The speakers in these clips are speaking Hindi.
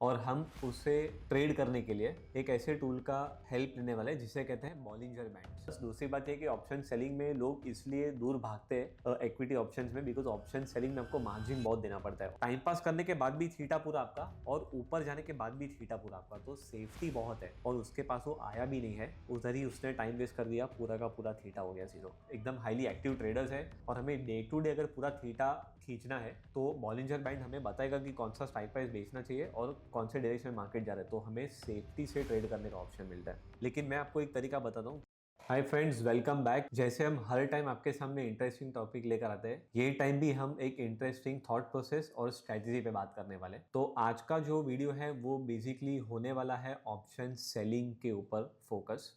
और हम उसे ट्रेड करने के लिए एक ऐसे टूल का हेल्प लेने वाले हैं जिसे कहते हैं बॉलिंजर बैंड। दूसरी बात यह कि ऑप्शन सेलिंग में लोग इसलिए दूर भागते हैं इक्विटी ऑप्शंस में, बिकॉज ऑप्शन सेलिंग में आपको मार्जिन बहुत देना पड़ता है। टाइम पास करने के बाद भी थीटा पूरा आपका और ऊपर जाने के बाद भी थीटा पूरा आपका, तो सेफ्टी बहुत है। और उसके पास वो आया भी नहीं है, उधर ही उसने टाइम वेस्ट कर दिया, पूरा का पूरा थीटा हो गया जीरो। एकदम हाईली एक्टिव ट्रेडर्स है और हमें डे टू डे अगर पूरा थीटा खींचना है तो बॉलिंजर बैंड हमें बताएगा कि कौन सा स्ट्राइक प्राइस बेचना चाहिए और कौन से डायरेक्शन में मार्केट जा रहा है, तो हमें सेफ्टी से ट्रेड करने का ऑप्शन मिलता है। लेकिन मैं आपको एक तरीका बताता हूँ। Hi friends, welcome back. जैसे हम हर टाइम आपके सामने इंटरेस्टिंग टॉपिक लेकर आते हैं, ये टाइम भी हम एक इंटरेस्टिंग थॉट प्रोसेस और स्ट्रेटजी पे बात करने वाले हैं। तो आज का जो वीडियो है वो बेसिकली होने वाला है ऑप्शन सेलिंग के ऊपर फोकस।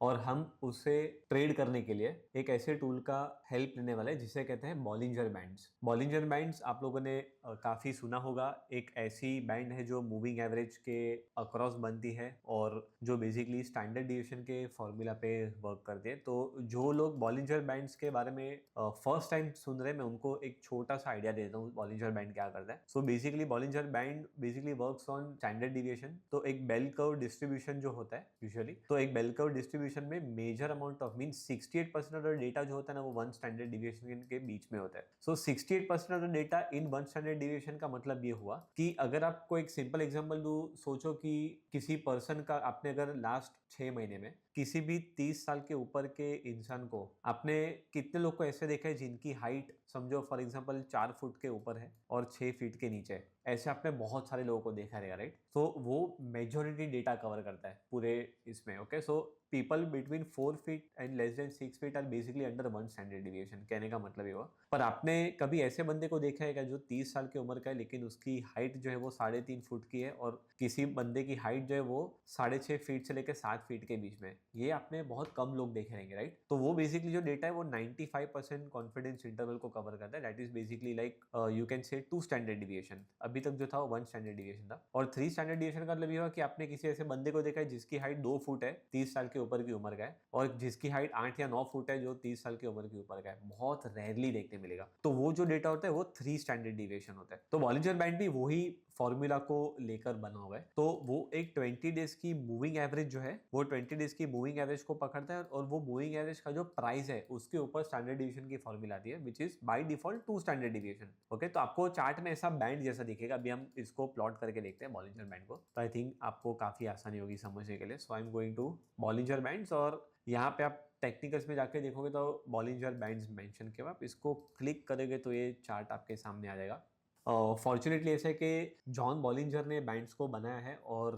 और हम उसे ट्रेड करने के लिए एक ऐसे टूल का हेल्प लेने वाले हैं जिसे कहते हैं बॉलिंजर बैंड्स। बॉलिंजर बैंड्स आप लोगों ने काफी सुना होगा। एक ऐसी बैंड है जो मूविंग एवरेज के अक्रॉस बनती है और जो बेसिकली स्टैंडर्ड डिविएशन के फॉर्मूला पे वर्क करती है। तो जो लोग बॉलिंजर बैंड्स के बारे में फर्स्ट टाइम सुन रहे हैं, मैं उनको एक छोटा सा आइडिया देता हूँ बॉलिंजर बैंड क्या करता है। So basically Bollinger band basically works on standard deviation. तो एक बेल कर्व डिस्ट्रीब्यूशन जो होता है यूजुअली, तो एक बेल कर्व डिस्ट्रीब्यूशन में major amount of mean 68% of the data जो होता है ना वो वन स्टैंडर्ड डिविएशन के बीच में होता है। सो 68% of the data in one standard deviation का मतलब ये हुआ कि अगर आपको एक सिंपल एग्जांपल दूं, सोचो कि किसी पर्सन का आपने अगर लास्ट 6 महीने में किसी भी 30 साल के ऊपर के इंसान को आपने कितने लोग को ऐसे देखा है जिनकी हाइट समझो फॉर एग्जांपल 4 फुट के ऊपर है और 6 फीट के नीचे है। ऐसे आपने बहुत सारे लोगों को देखा रहेगा, राइट? तो वो मेजोरिटी डेटा कवर करता है पूरे इसमें। Okay, so people between 4 feet and less than 6 feet are basically under one standard deviation. कहने का मतलब ये हुआ। पर आपने कभी ऐसे बंदे को देखा है क्या जो 30 साल की उम्र का है लेकिन उसकी हाइट जो है वो 3.5 फुट की है, और किसी बंदे की हाइट जो है वो 6.5 फीट से लेकर 7 फीट के बीच में? ये आपने बहुत कम लोग देखे रहेंगे, राइट? तो वो बेसिकली जो डेटा है वो 95% कॉन्फिडेंस इंटरवल को कवर करता है। That is basically like you can say 2 standard deviation. अभी तक जो था वो 1 स्टैंडर्ड डिविएशन था। और 3 स्टैंडर्ड डिविएशन का मतलब ये हुआ कि आपने किसी ऐसे बंदे को देखा है जिसकी हाइट 2 फुट है, 30 साल के ऊपर की उम्र का है, और जिसकी हाइट 8 या 9 फुट है जो 30 साल की उम्र की ऊपर का है। बहुत रेयरली देखने मिलेगा। तो वो जो डेटा होता है वो 3 स्टैंडर्ड डिविएशन होता है। तो बॉलिंजर बैंड भी वही फॉर्मूला को लेकर बना हुआ है। तो वो एक 20 डेज की मूविंग एवरेज जो है वो 20 डेज की मूविंग एवरेज को पकड़ता है, और वो मूविंग एवरेज का जो प्राइस है उसके ऊपर स्टैंडर्ड डिविएशन की फॉर्मूला आती है, which is by default 2 standard deviation. Okay, तो आपको चार्ट में ऐसा बैंड जैसा दिखेगा। अभी हम इसको प्लॉट करके देखते हैं बॉलिंजर बैंड को, तो आई थिंक आपको काफी आसानी होगी समझने के लिए। So I am going to Bollinger bands, और यहाँ पे आप टेक्निकल्स में जाके देखोगे तो बॉलिंजर बैंड्स मेंशन किया, आप इसको क्लिक करोगे तो ये चार्ट आपके सामने आ जाएगा। फॉर्चुनेटली ऐसा है कि जॉन बॉलिंजर ने बैंड्स को बनाया है और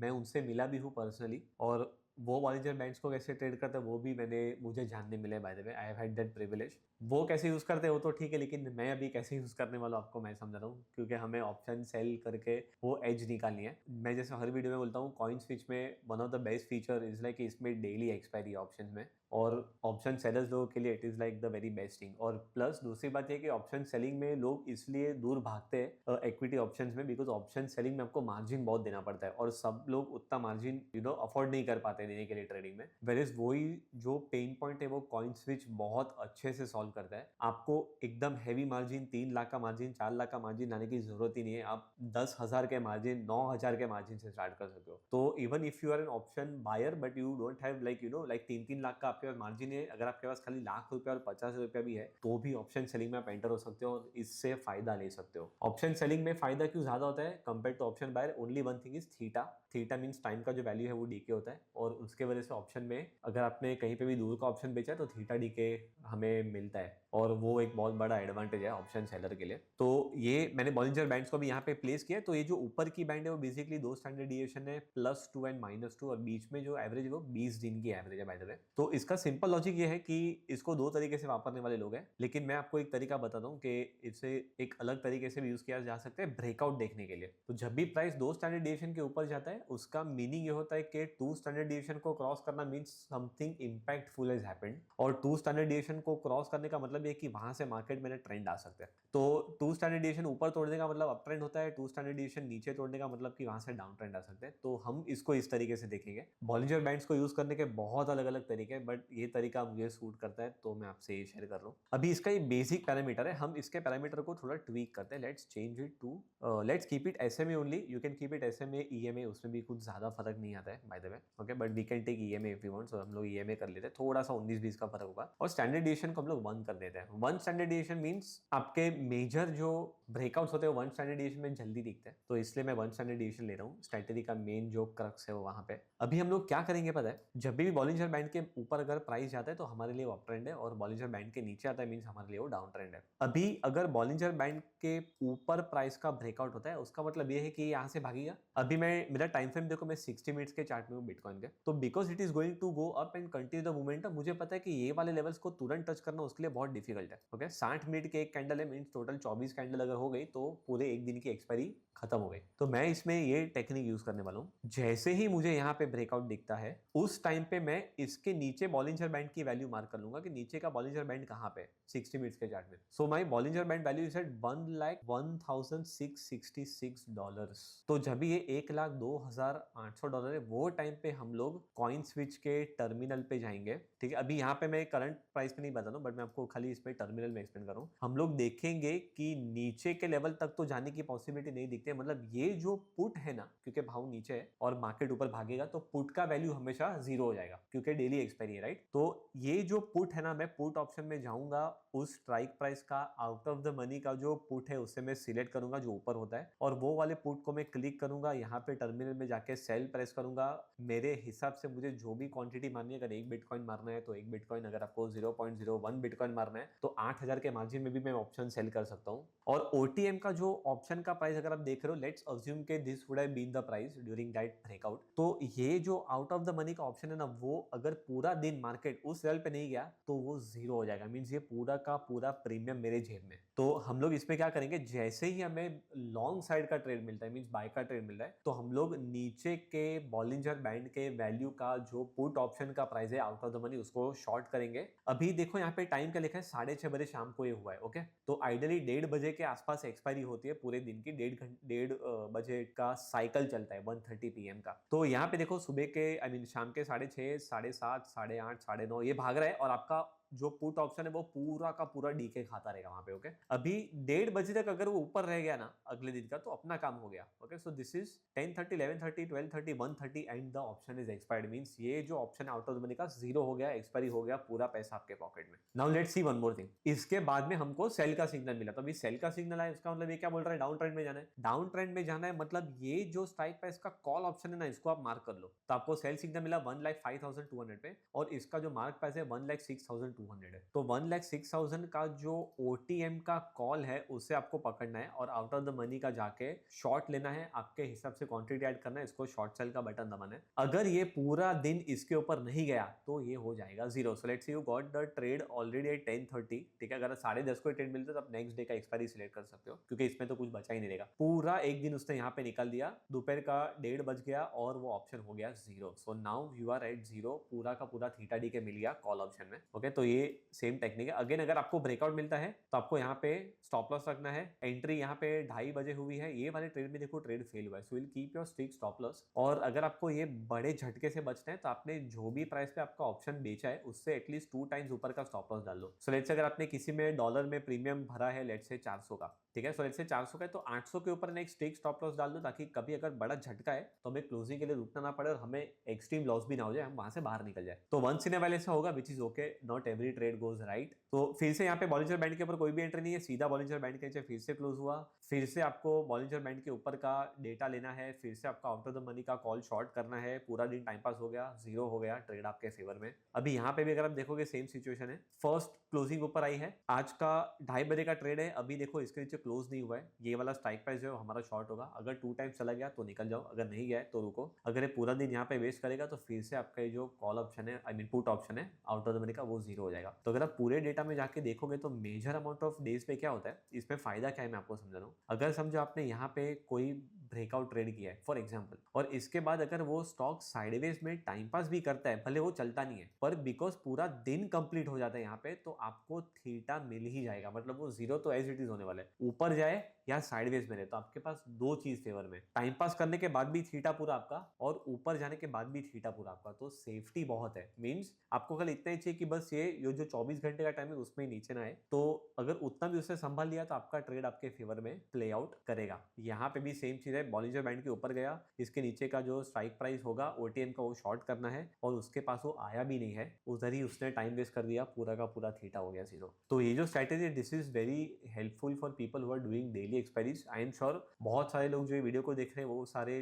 मैं उनसे मिला भी हूँ पर्सनली, और वो बॉलिंजर बैंड्स को कैसे ट्रेड करते हैं वो भी मुझे जानने मिले। Bye the way, I have had that privilege. वो कैसे यूज करते हैं वो तो ठीक है, लेकिन मैं अभी कैसे यूज करने वाला हूं आपको मैं समझा रहा हूँ, क्योंकि हमें ऑप्शन सेल करके वो एज निकालनी है। मैं जैसे हर वीडियो में बोलता हूँ, कॉइन स्विच में one of the best feature is like इसमें डेली एक्सपायरी ऑप्शन में, और ऑप्शन सेलर्स लोगों के लिए it is like the very best thing. और प्लस दूसरी बात यह कि ऑप्शन सेलिंग में लोग इसलिए दूर भागते हैं इक्विटी ऑप्शंस में, बिकॉज ऑप्शन सेलिंग में आपको मार्जिन बहुत देना पड़ता है और सब लोग उतना मार्जिन अफोर्ड नहीं कर पाते देने के लिए ट्रेडिंग में। वेयरएज वही जो पेन पॉइंट है वो कॉइन स्विच बहुत अच्छे से सॉल्व करता है। आपको एकदम हैवी मार्जिन 3 लाख का मार्जिन 4 लाख का मार्जिन लाने की जरूरत ही नहीं है। आप 10,000 के मार्जिन 9,000 के मार्जिन से स्टार्ट कर सकते हो। तो even if you are an option buyer but you don't have like like 3-3 lakh का आपके पास मार्जिन है, अगर आपके पास खाली लाख रुपया और 50 रुपया भी है तो भी ऑप्शन सेलिंग में आप एंटर हो सकते हो और इससे फायदा ले सकते हो। ऑप्शन सेलिंग में फायदा क्यों ज्यादा होता है compare to option buyer? Only one thing is theta. Theta means time का जो वैल्यू है वो डीके होता है, और उसके वजह से ऑप्शन में अगर आपने कहीं पे भी दूर का ऑप्शन बेचा है तो थीटा डीके हमें मिलता है, और वो एक बहुत बड़ा एडवांटेज है ऑप्शन सेलर के लिए। तो ये मैंने बॉलिंजर बैंड्स को भी यहाँ पे प्लेस किया। तो ये जो ऊपर की बैंड है वो बेसिकली 2 स्टैंडर्ड डिविएशन है, +2 एंड -2, और बीच में जो एवरेज है वो 20 दिन की एवरेज है बाय द वे। तो इसका सिंपल लॉजिक ये है कि इसको 2 तरीके से वापरने वाले लोग हैं, लेकिन मैं आपको एक तरीका बताता हूँ कि इसे एक अलग तरीके से भी यूज किया जा सकता है ब्रेकआउट देखने के लिए। तो जब भी प्राइस 2 स्टैंडर्ड डिविएशन के ऊपर जाता है उसका मीनिंग ये होता है कि 2 स्टैंडर्ड डिविएशन deviation को क्रॉस करना means something impactful has happened, और 2 स्टैंडर्ड डिविएशन को क्रॉस करने का मतलब ये कि वहां से मार्केट में ट्रेंड आ सकते हैं। तो 2 स्टैंडर्ड डिविएशन ऊपर तोड़ने का मतलब अप ट्रेंड होता है, 2 स्टैंडर्ड डिविएशन नीचे तोड़ने का मतलब कि वहां से डाउन ट्रेंड आ सकते हैं। तो हम इसको इस तरीके से देखेंगे। बॉलिंजर बैंड्स को यूज करने के बहुत अलग अलग तरीके हैं, बट ये तरीका मुझे सूट करता है तो मैं आपसे ये शेयर कर रहा हूँ। अभी इसका ये बेसिक पैरामीटर है, हम इसके पैरामीटर को थोड़ा ट्वीक करते हैं। Let's change it to, let's keep it SMA only. You can keep it SMA EMA, उसमें भी कुछ ज्यादा फर्क नहीं आता है by the way, okay, but we can take EMA if you want. So हम लोग EMA कर लेते हैं, थोड़ा सा 19-20 का फर्क होगा। और स्टैंडर्ड डिविएशन को हम लोग 1 कर देते हैं। 1 स्टैंडर्ड डिविएशन मींस आपके मेजर जो ब्रेकआउट्स होते हैं 1 स्टैंडर्ड डिविएशन में जल्दी दिखते हैं, तो इसलिए मैं 1 स्टैंडर्ड डिविएशन ले रहा हूँ। स्ट्रैटेजी का मेन जो क्रक्स है वो वहां पे। अभी हम लोग क्या करेंगे पता है, जब भी बॉलिंजर बैंड के ऊपर अगर प्राइस जाता है तो हमारे लिए वो अप ट्रेंड है, और बॉलिंजर बैंड के नीचे आता है मींस हमारे लिए वो डाउन ट्रेंड है। अभी अगर बॉलिंजर बैंड के ऊपर प्राइस का ब्रेकआउट होता है, उसका मतलब ये है कि यहाँ से भागेगा। अभी मेरा टाइम फ्रेम देखो, मैं 60 मिनट्स के चार्ट में हूँ बिटकॉइन के, तो because it is going to go up and continue the momentum, मुझे पता है कि ये वाले लेवल्स को तुरंत टच करना उसके लिए बहुत डिफिकल्ट है। ओके, 60 मिनट के एक कैंडल है मींस टोटल 24 कैंडल अगर हो गई तो पूरे एक दिन की एक्सपायरी खत्म हो गई। तो मैं इसमें ये टेक्निक यूज करने वाला हूँ। जैसे ही मुझे यहाँ पे ब्रेकआउट दिखता है उस टाइम पे मैं इसके नीचे बॉलिंजर बैंड की वैल्यू मार्क कर लूंगा कि नीचे का बॉलिंजर बैंड कहाँ पे 60 मिनट्स के चार्ट में। So my Bollinger band value is at $1,1666। तो जब ये $1,02,800 है, वो टाइम पे हम लोग कॉइन स्विच के टर्मिनल पे जाएंगे। ठीक है, अभी यहाँ पे मैं करंट प्राइस पे नहीं बता रहा हूँ, बट मैं आपको खाली इसमें टर्मिनल में एक्सप्लेन कर रहा हूँ। हम लोग देखेंगे कि नीचे के लेवल तक तो जाने की पॉसिबिलिटी नहीं दिखती है, मतलब ये जो पुट है ना, क्योंकि भाव नीचे है और मार्केट ऊपर भागेगा तो पुट का वैल्यू हमेशा 0 हो जाएगा क्योंकि डेली एक्सपायरी है, राइट। तो ये जो पुट है ना, मैं पुट ऑप्शन में जाऊंगा, उस स्ट्राइक प्राइस का आउट ऑफ द मनी का जो पुट है उससे मैं सिलेक्ट करूंगा जो ऊपर होता है, और वो वाले पुट को मैं क्लिक करूंगा। यहाँ पे टर्मिनल में जाके सेल प्रेस करूंगा। मेरे हिसाब से मुझे जो भी क्वांटिटी मारनी है, अगर 1 बिटकॉइन मारना है तो 1 बिटकॉइन, अगर आपको 0.01 बिटकॉइन मारना है तो 8,000 के मार्जिन में भी मैं ऑप्शन सेल कर सकता हूँ। और OTM का जो ऑप्शन का प्राइस अगर आप देख रहे हो, लेट्स अज्यूम के this would have been the price during that breakout, तो ये जो आउट ऑफ द मनी का ऑप्शन है ना, वो अगर पूरा दिन मार्केट उस लेवल पे नहीं गया तो वो 0 हो जाएगा, मींस ये पूरा का पूरा प्रीमियम मेरे जेब में। तो हम लोग इसमें क्या करेंगे, जैसे ही हमें लॉन्ग साइड का ट्रेड मिलता है, मींस बाय का ट्रेड मिल रहा है, तो हम लोग नीचे के बॉलिंजर बैंड के वैल्यू का जो पुट ऑप्शन का प्राइस है आउट ऑफ द मनी, उसको शॉर्ट करेंगे। अभी देखो यहाँ पे टाइम क्या लिखा है, 6:30 बजे शाम को ये हुआ है। ओके, तो आइडियली 1:30 बजे के आसपास एक्सपायरी होती है पूरे दिन की। 1:30 बजे का साइकिल चलता है 1:30 PM का। तो यहाँ पे देखो सुबह के शाम के 6:30, 7:30, 8:30, 9:30 ये भाग रहा है, और आपका जो पुट ऑप्शन है वो पूरा का पूरा डीके खाता रहेगा वहां पे। ओके, अभी 1:30 बजे तक अगर वो ऊपर रह गया ना अगले दिन का, तो अपना काम हो गया। Okay, so this is 10:30, 11:30, 12:30, 1:30 and the option is expired, means ये जो option out of the money का 0 हो गया, एक्सपायरी हो गया, पूरा पैसा आपके पॉकेट में। Now let's see one more thing. इसके बाद में हमको सेल का सिग्नल मिला, तो अभी सेल का सिग्नल है, इसका मतलब ये क्या बोल रहा है, डाउन ट्रेंड में जाना है। डाउन ट्रेंड में जाना है मतलब ये जो स्ट्राइक प्राइस का कॉल ऑप्शन है ना, इसको आप मार्क कर लो। तो आपको सेल सिग्नल मिला 1,05,200 पे, और इसका जो मार्क प्राइस है 1,06,200 है। तो 1,06,000 का जो OTM का कॉल है उसे आपको पकड़ना है, और आउट ऑफ द मनी का जाके शॉर्ट लेना है, आपके हिसाब से क्वांटिटी ऐड करना है, इसको शॉर्ट सेल का बटन दबाना है। अगर ये पूरा दिन इसके ऊपर नहीं गया तो ये हो जाएगा 0। So let's see you got the trade already at 10:30। ठीक है, अगर 10:30 को ट्रेड मिलता है तो आप नेक्स्ट डे का एक्सपायरी सिलेक्ट कर सकते हो, क्योंकि इसमें तो कुछ बचा ही नहीं रहेगा। पूरा एक दिन उसने यहाँ पे निकाल दिया, दोपहर का 1:30 बज गया और वो ऑप्शन हो गया 0। So now you are at 0, पूरा का पूरा थीटा डी के मिल गया कॉल ऑप्शन में। ओके, तो ये सेम टेक्निक है। अगेन अगर आपको ब्रेकआउट मिलता है तो आपको यहाँ पे स्टॉप लॉस रखना है। एंट्री यहाँ पे 2:30 बजे हुई है, ये वाले ट्रेड में देखो ट्रेड फेल हुआ है, so will keep your strict stop loss. और अगर आपको ये बड़े झटके से बचना है तो आपने जो भी प्राइस पे आपका ऑप्शन बेचा है उससे एटलीस्ट 2 टाइम्स ऊपर का स्टॉप लॉस डाल लो। सो लेट्स से अगर आपने किसी में डॉलर में प्रीमियम भरा है, लेट्स से 400 का, ठीक है, सो लेट्स से 400 का है, तो 800 के ऊपर एक स्ट्रिक्ट स्टॉप लॉस डाल दो, ताकि कभी अगर बड़ा झटका है तो हमें क्लोजिंग के लिए रुकना ना पड़े और हमें एक्सट्रीम लॉस भी ना हो जाए, हम वहां से बाहर निकल जाए। तो वंस इन ए व्हाइल ऐसा होगा, which is okay, not every trade goes right. तो फिर से यहाँ पे बॉलिंजर बैंड के ऊपर कोई भी एंट्री नहीं है, सीधा बॉलिंजर बैंड के नीचे फिर से क्लोज हुआ। फिर से आपको बॉलिंजर बैंड के ऊपर का डेटा लेना है, फिर से आपका आउट ऑफ द मनी का कॉल शॉर्ट करना है। पूरा दिन टाइम पास हो गया, 0 हो गया, ट्रेड आपके फेवर में। अभी यहाँ पे भी अगर आप देखोगे सेम सिचुएशन है, फर्स्ट क्लोजिंग ऊपर आई है, आज का 2:30 बजे का ट्रेड है, अभी देखो इसके नीचे क्लोज नहीं हुआ है, ये वाला स्ट्राइक प्राइस जो है हमारा शॉर्ट होगा। अगर 2 टाइम्स चला गया तो निकल जाओ, अगर नहीं गया तो रुको। अगर ये पूरा दिन यहाँ पे वेस्ट करेगा तो फिर से आपका जो कॉल ऑप्शन है, आई मीन पुट ऑप्शन है आउट ऑफ द मनी का, वो 0 हो जाएगा। तो अगर आप पूरे डेटा में जाके देखोगे तो मेजर अमाउंट ऑफ डेज पे क्या होता है, इसमें फायदा क्या है मैं आपको समझा रहा हूँ। अगर समझो आपने यहाँ पे कोई ब्रेकआउट ट्रेड किया है फॉर एग्जाम्पल, और इसके बाद अगर वो स्टॉक साइडवेज में टाइम पास भी करता है, भले वो चलता नहीं है, पर बिकॉज पूरा दिन कंप्लीट हो जाता है यहाँ पे, तो आपको थीटा मिल ही जाएगा। मतलब वो जीरो तो एज इट इज होने वाला है, ऊपर जाए या साइडवेज में रहे, तो आपके पास दो चीज फेवर में, टाइम पास करने के बाद भी थीटा पूरा आपका और ऊपर जाने के बाद भी थीटा पूरा आपका, तो सेफ्टी बहुत है। मींस आपको कल इतना ही चाहिए कि बस ये जो 24 घंटे का टाइम है उसमें ही नीचे ना आए, तो अगर उतना भी उससे संभाल लिया तो आपका ट्रेड आपके फेवर में प्ले आउट करेगा। यहाँ पे भी सेम चीज है, बॉलिंजर बैंड के ऊपर गया, इसके नीचे का जो स्ट्राइक प्राइस होगा ओटीएम का वो शॉर्ट करना है, और उसके पास वो आया भी नहीं है, उधर ही उसने टाइम वेस्ट कर दिया, पूरा का पूरा थीटा हो गया जीरो। तो ये जो स्ट्रैटेजी है this is very helpful for people who are doing daily expiries. I am sure बहुत सारे लोग जो ये वीडियो को देख रहे हैं वो सारे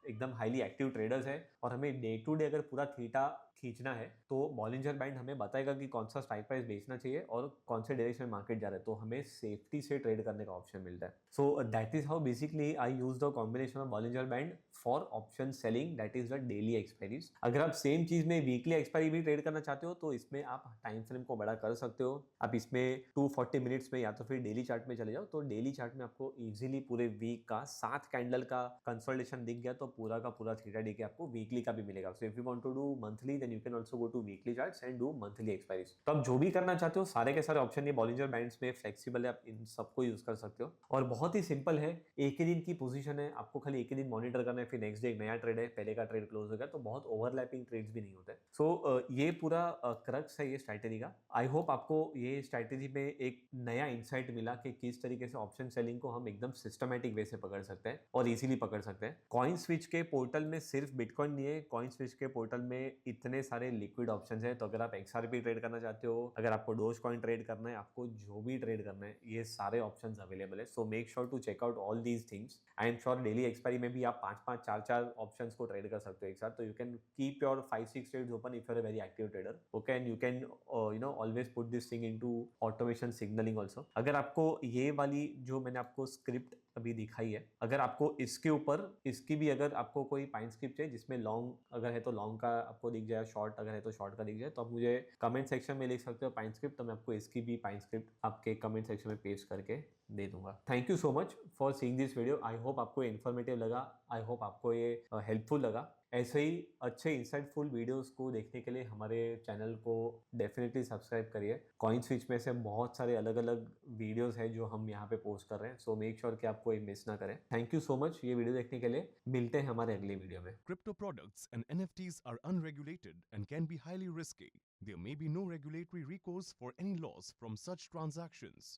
एकदम हाईली एक्टिव ट्रेडर्स हैं, और हमें डे टू डे अगर पूरा थीटा खींचना है तो बॉलिंजर बैंड हमें बताएगा कि कौन सा स्ट्राइक प्राइस बेचना चाहिए और कौन से डायरेक्शन में मार्केट जा रहा है, तो हमें सेफ्टी से ट्रेड करने का ऑप्शन मिलता है। So that is how basically I use the combination of Bollinger band for option selling, that is the daily expiries. अगर आप सेम चीज में वीकली एक्सपायरी भी ट्रेड करना चाहते हो तो इसमें आप टाइम फ्रेम को बड़ा कर सकते हो। आप इसमें 240 मिनट्स में या तो फिर डेली चार्ट में चले जाओ, तो डेली चार्ट में आपको इजीली पूरे वीक का 7 कैंडल का कंसोलिडेशन दिख गया, तो पूरा का पूरा थीटा डी के आपको वीकली का भी मिलेगा। So if you want to do monthly then you can also go to weekly charts and do monthly expiries. तो आप जो भी करना चाहते हो सारे के सारे ऑप्शन ये बॉलिंजर बैंड्स में फ्लेक्सिबल है, आप इन सबको यूज कर सकते हो, और बहुत ही सिंपल है। एक ही दिन की पोजीशन है, आपको खाली एक ही दिन मॉनिटर करना है, फिर नेक्स्ट डे एक नया ट्रेड है, पहले का ट्रेड क्लोज हो गया, तो बहुत ओवरलैपिंग ट्रेड्स भी नहीं होते। सो ये पूरा क्रक्स है ये स्ट्रैटेजी का। आई होप आपको ये स्ट्रैटेजी में एक नया इंसाइट मिला कि किस तरीके से ऑप्शन सेलिंग को हम एकदम सिस्टमैटिक वे से पकड़ सकते हैं और इजीली पकड़ सकते हैं। कॉइन स्विच के पोर्टल में सिर्फ बिटकॉइन नहीं है, कॉइन स्विच के पोर्टल में इतने सारे लिक्विड ऑप्शंस हैं, तो अगर आप XRP ट्रेड करना चाहते हो, अगर आपको डोज कॉइन ट्रेड करना है, आपको जो भी ट्रेड करना है, ये सारे ऑप्शंस अवेलेबल है। So make sure to check out all these things. I am sure daily expiry में भी आप 5-5 4-4 ऑप्शंस को ट्रेड कर सकते हो एक साथ, तो you can keep your 5-6 trades open if you are a very active trader. Okay, and you can always put this thing into automation signalling also. अगर आपको ये वाली जो मैंने आपको स्क्रिप्ट अभी दिखाई है, अगर आपको इसके ऊपर इसकी भी अगर आपको कोई पाइन स्क्रिप्ट चाहिए जिसमें लॉन्ग अगर है तो लॉन्ग का आपको दिख जाए, शॉर्ट अगर है तो शॉर्ट का दिख जाए, तो आप मुझे कमेंट सेक्शन में लिख सकते हो पाइन स्क्रिप्ट, तो मैं आपको इसकी भी पाइन स्क्रिप्ट आपके कमेंट सेक्शन में पेस्ट करके दे दूंगा। Thank you so much for seeing this video. I hope आपको इन्फॉर्मेटिव लगा, आई होप आपको ये हेल्पफुल लगा। ऐसे ही अच्छे इंसाइटफुल वीडियोस को देखने के लिए हमारे चैनल को डेफिनेटली सब्सक्राइब करिए। कॉइन स्विच में से बहुत सारे अलग अलग वीडियोस हैं जो हम यहाँ पे पोस्ट कर रहे हैं, सो मेक श्योर कि आप कोई मिस ना करें। थैंक यू सो मच ये वीडियो देखने के लिए, मिलते हैं हमारे अगले वीडियो में। Crypto products and NFTs are unregulated and can be highly risky. There may be no regulatory recourse for any loss from such transactions.